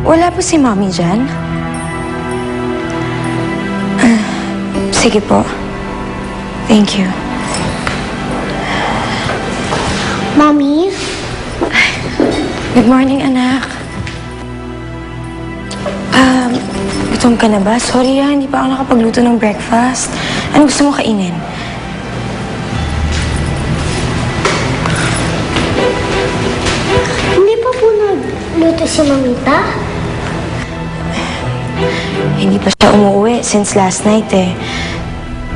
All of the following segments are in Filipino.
Wala po si Mommy dyan? Sige po. Thank you. Mommy? Good morning, anak. Gutom ka na ba? Sorry hindi pa ako nakapagluto ng breakfast. Ano gusto mo kainin? Hindi pa po nagluto si Mamita? Hindi pa siya umuwi since last night eh.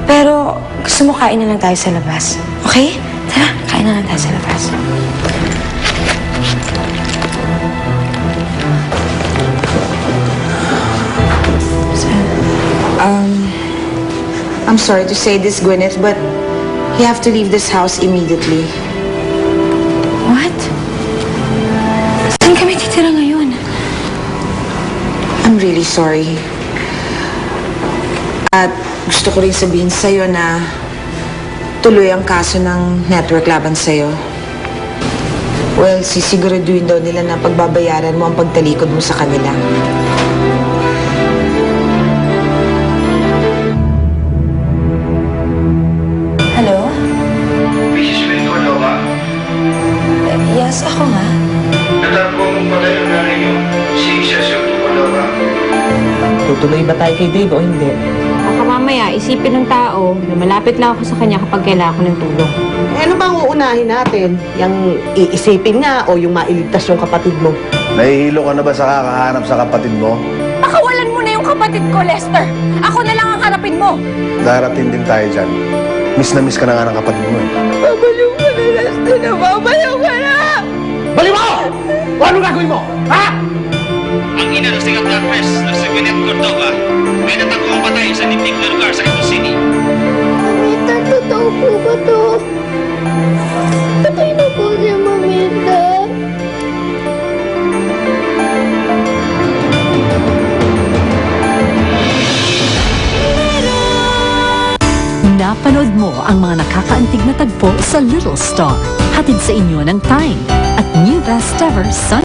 Pero gusto mo kain na lang tayo sa labas. Okay? Tara, kain na lang tayo sa labas. I'm sorry to say this, Gwyneth, but you have to leave this house immediately. What? Saan kami titira ngayon? I'm really sorry. At gusto ko rin sabihin sa'yo na tuloy ang kaso ng network laban sa'yo. Well, sisiguraduhin daw nila na pagbabayaran mo ang pagtalikod mo sa kanila. Hello? Mrs. Will Cordova, Yes, ako nga. natagpo mo pala yung nanay niyo, si Cecil Cordova. Tutuloy ba tayo kay Dave o hindi? Baka mamaya, isipin ng tao na malapit lang ako sa kanya kapag kailangan ko ng tulong. Eh, ano bang uunahin natin? Yung iisipin nga o yung mailigtas yung kapatid mo? Nahihilo ka na ba sa kakahanap sa kapatid mo? Pakawalan mo na yung kapatid ko, Lester! Ako na lang ang harapin mo! Darating din tayo dyan. Miss na miss ka na nga ng kapatid mo eh. Babaliw ka na, Lester! Babaliw ka na! Baliw mo! O anong gagawin mo? Ha? Ang ina ng sikat na press na si Gwyneth Cordova ay natagpo ang patay sa nitik na lugar sa Quezon City. Mamita, totoo po ba to? Patay na po si Mamita. Napanood mo ang mga nakakaantig na tagpo sa Little Star. Hatid sa inyo ng Time at New Best Ever Sun.